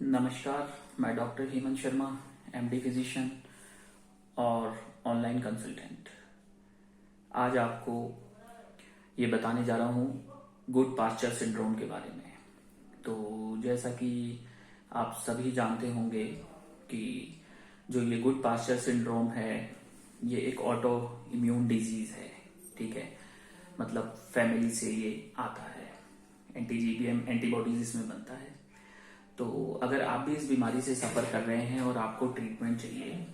नमस्कार। मैं doctor Hemant Sharma, MD physician और ऑनलाइन कंसल्टेंट। आज आपको ये बताने जा रहा हूँ गुड पास्चर सिंड्रोम के बारे में। तो जैसा कि आप सभी जानते होंगे कि जो ये गुड पास्चर सिंड्रोम है ये एक ऑटो इम्यून डिजीज है। ठीक है, मतलब फैमिली से ये आता है। एंटीजीबीएम एंटीबॉडीज इसमें बनता है। तो अगर आप भी इस बीमारी से सफर कर रहे हैं और आपको ट्रीटमेंट चाहिए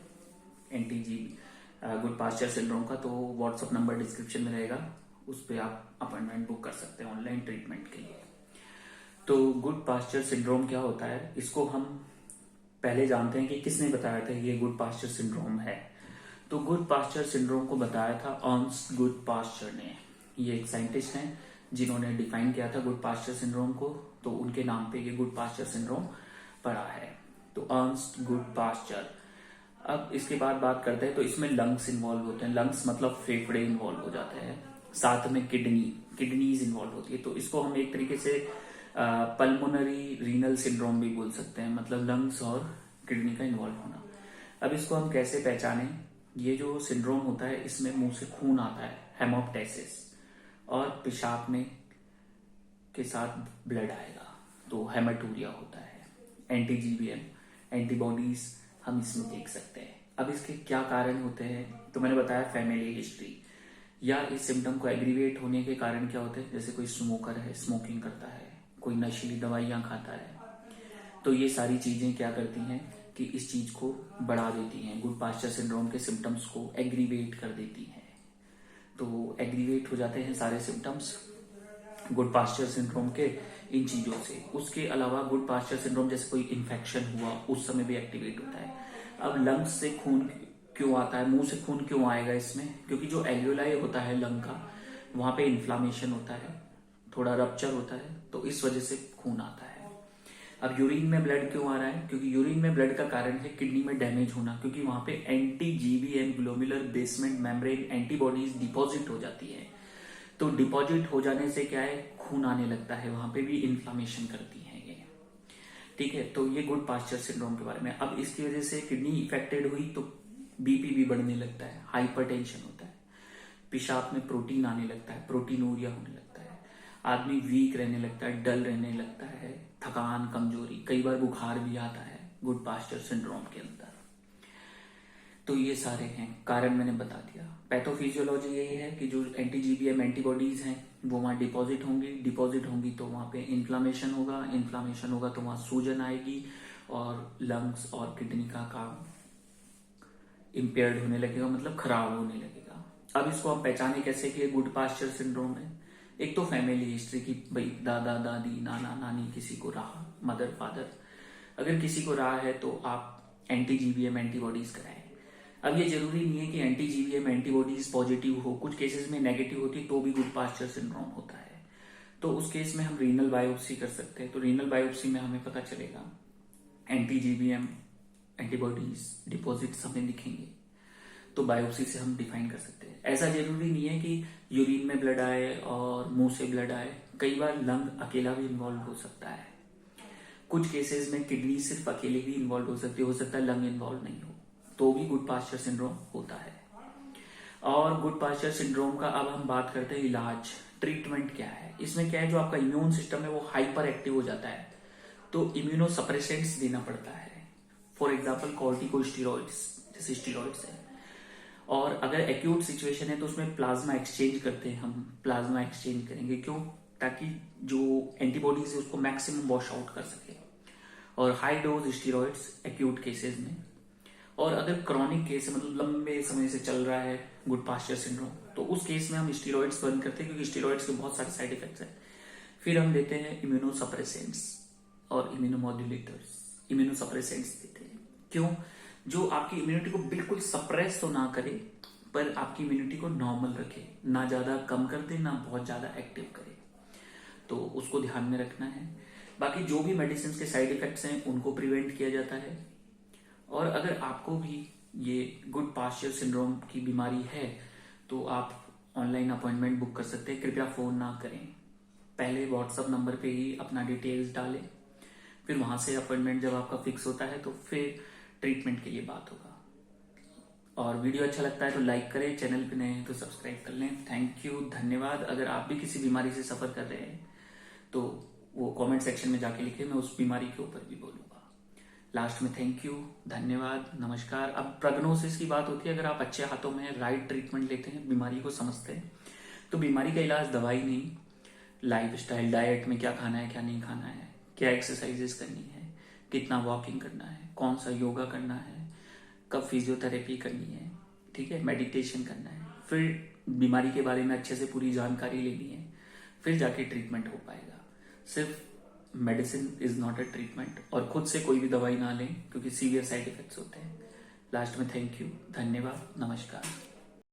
एंटीजी गुड पास्चर सिंड्रोम का, तो व्हाट्सअप नंबर डिस्क्रिप्शन में रहेगा, उस पर आप अपॉइंटमेंट बुक कर सकते हैं ऑनलाइन ट्रीटमेंट के लिए। तो गुड पास्चर सिंड्रोम क्या होता है, इसको हम पहले जानते हैं कि किसने बताया था ये गुड पास्चर सिंड्रोम है। तो गुड पास्चर सिंड्रोम को बताया था अर्नस्ट गुड पास्चर ने। ये एक साइंटिस्ट हैं जिन्होंने डिफाइन किया था गुड पास्चर सिंड्रोम को, तो उनके नाम पे ये गुड पास्चर सिंड्रोम पड़ा है। तो अर्नस्ट गुड पास्चर। अब इसके बाद बात करते हैं, तो इसमें लंग्स इन्वॉल्व होते हैं। लंग्स मतलब फेफड़े इन्वॉल्व हो जाते हैं, साथ में किडनीज इन्वॉल्व होती है। तो इसको हम एक तरीके से पल्मोनरी रीनल सिंड्रोम भी बोल सकते हैं, मतलब लंग्स और किडनी का इन्वॉल्व होना। अब इसको हम कैसे पहचानें? ये जो सिंड्रोम होता है इसमें मुंह से खून आता है, हेमोप्टाइसिस, और पेशाब में के साथ ब्लड आएगा, तो हेमाटूरिया होता है। एंटीजीबीएम एंटीबॉडीज हम इसमें देख सकते हैं। अब इसके क्या कारण होते हैं, तो मैंने बताया फैमिली हिस्ट्री, या इस सिम्टम को एग्रीवेट होने के कारण क्या होते हैं, जैसे कोई स्मोकर है, स्मोकिंग करता है, कोई नशीली दवाइयां खाता है, तो ये सारी चीजें क्या करती हैं कि इस चीज को बढ़ा देती हैं, गुड पास्चर सिंड्रोम के सिम्टम्स को एग्रीवेट कर देती हैं। तो एग्रीवेट हो जाते हैं सारे सिम्टम्स गुड पास्चर सिंड्रोम के इन चीजों से। उसके अलावा गुड पास्चर सिंड्रोम जैसे कोई इन्फेक्शन हुआ उस समय भी एक्टिवेट होता है। अब लंग्स से खून क्यों आता है, मुंह से खून क्यों आएगा इसमें? क्योंकि जो एल्वियोलाई होता है लंग का, वहां पे इन्फ्लामेशन होता है, थोड़ा रप्चर होता है, तो इस वजह से खून आता है। अब यूरिन में ब्लड क्यों आ रहा है? क्योंकि यूरिन में ब्लड का कारण है किडनी में डैमेज होना, क्योंकि वहां पे anti GBM glomerular basement membrane antibodies deposit हो जाती है। तो डिपॉजिट हो जाने से क्या है, खून आने लगता है, वहां पे भी इन्फ्लामेशन करती है ये। ठीक है, तो ये गुड पास्चर सिंड्रोम के बारे में। अब इसकी वजह से किडनी इफेक्टेड हुई तो बीपी भी बढ़ने लगता है, हाइपरटेंशन होता है, पेशाब में प्रोटीन आने लगता है, प्रोटीनूरिया होने लगता है, आदमी वीक रहने लगता है, डल रहने लगता है, थकान, कमजोरी, कई बार बुखार भी आता है गुड पास्चर सिंड्रोम के अंदर। तो ये सारे हैं कारण, मैंने बता दिया। पैथोफिजियोलॉजी यही है कि जो एंटीजीबीएम एंटीबॉडीज हैं वो वहां डिपॉजिट होंगी तो वहां पे इन्फ्लामेशन होगा तो वहां सूजन आएगी और लंग्स और किडनी का काम इम्पेयर्ड होने लगेगा, मतलब खराब होने लगेगा। अब इसको हम पहचाने कैसे कि गुड पास्चर सिंड्रोम है? एक तो फैमिली हिस्ट्री की, भाई दादा दादी नाना नानी किसी को रहा, मदर फादर, अगर किसी को रहा है तो आप एंटीजीबीएम एंटीबॉडीज कराएं। अब ये जरूरी नहीं है कि एंटीजीबीएम एंटीबॉडीज पॉजिटिव हो, कुछ केसेस में नेगेटिव होती है तो भी गुड पास्चर सिंड्रोम होता है। तो उस केस में हम रीनल बायोप्सी कर सकते हैं। तो रीनल बायोप्सी में हमें पता चलेगा एंटीजीबीएम एंटीबॉडीज डिपॉजिट्स हमें दिखेंगे, तो बायोप्सी से हम डिफाइन कर सकते हैं। ऐसा जरूरी नहीं है कि यूरिन में ब्लड आए और मुंह से ब्लड आए, कई बार लंग अकेला भी इन्वॉल्व हो सकता है। कुछ केसेस में किडनी सिर्फ अकेले भी इन्वॉल्व हो सकता है लंग इन्वॉल्व नहीं हो, तो भी गुड पास्चर सिंड्रोम होता है। और गुड पास्चर सिंड्रोम का अब हम बात करते हैं इलाज, ट्रीटमेंट क्या है। इसमें क्या है, जो आपका इम्यून सिस्टम है वो हाइपर एक्टिव हो जाता है, तो इम्यूनो सप्रेसेंट्स देना पड़ता है। फॉर एग्जाम्पल कॉर्टिकोस्टेरॉइड्स, जैसे स्टेरॉइड्स है। और अगर एक्यूट सिचुएशन है तो उसमें प्लाज्मा एक्सचेंज करते हैं, हम प्लाज्मा एक्सचेंज करेंगे, क्यों? ताकि जो एंटीबॉडीज है उसको मैक्सिमम वॉश आउट कर सके। और high dose steroids acute cases में। और अगर क्रॉनिक केस है, मतलब लंबे समय से चल रहा है गुड पास्चर सिंड्रोम, तो उस केस में हम स्टेरॉइड्स बंद करते हैं, क्योंकि स्टेरॉइड्स के बहुत सारे साइड इफेक्ट्स हैं। फिर हम देते हैं इम्यूनोसप्रेसेंट्स और इम्यूनोमॉड्यूलेटर्स, इम्यूनोसप्रेसेंट्स देते हैं। क्यों? जो आपकी इम्यूनिटी को बिल्कुल सप्रेस तो ना करे, पर आपकी इम्यूनिटी को नॉर्मल रखे, ना ज्यादा कम कर दे ना बहुत ज्यादा एक्टिव करे, तो उसको ध्यान में रखना है। बाकी जो भी मेडिसिन के साइड इफेक्ट्स हैं उनको प्रिवेंट किया जाता है। और अगर आपको भी ये गुड पास्चर सिंड्रोम की बीमारी है तो आप ऑनलाइन अपॉइंटमेंट बुक कर सकते हैं। कृपया फोन ना करें, पहले व्हाट्सएप नंबर पे ही अपना डिटेल्स डालें, फिर वहां से अपॉइंटमेंट जब आपका फिक्स होता है तो फिर ट्रीटमेंट के लिए बात होगा। और वीडियो अच्छा लगता है तो लाइक करें, चैनल पे नए हैं तो सब्सक्राइब कर लें। थैंक यू, धन्यवाद। अगर आप भी किसी बीमारी से सफर कर रहे हैं तो वो कमेंट सेक्शन में जाके लिखे, मैं उस बीमारी के ऊपर भी बोलूंगा। लास्ट में थैंक यू, धन्यवाद, नमस्कार। अब प्रोग्नोसिस की बात होती है। अगर आप अच्छे हाथों में राइट ट्रीटमेंट लेते हैं, बीमारी को समझते हैं, तो बीमारी का इलाज दवाई नहीं, लाइफ स्टाइल, डाइट में क्या खाना है क्या नहीं खाना है, क्या एक्सरसाइजेस करनी है, कितना वॉकिंग करना है, कौन सा योगा करना है, कब फिजियोथेरेपी करनी है, ठीक है, मेडिटेशन करना है, फिर बीमारी के बारे में अच्छे से पूरी जानकारी लेनी है, फिर जाके ट्रीटमेंट हो पाएगा। सिर्फ medicine is not a treatment, और खुद से कोई भी दवाई ना लें क्योंकि सीवियर साइड इफेक्ट्स होते हैं। लास्ट में थैंक यू, धन्यवाद, नमस्कार।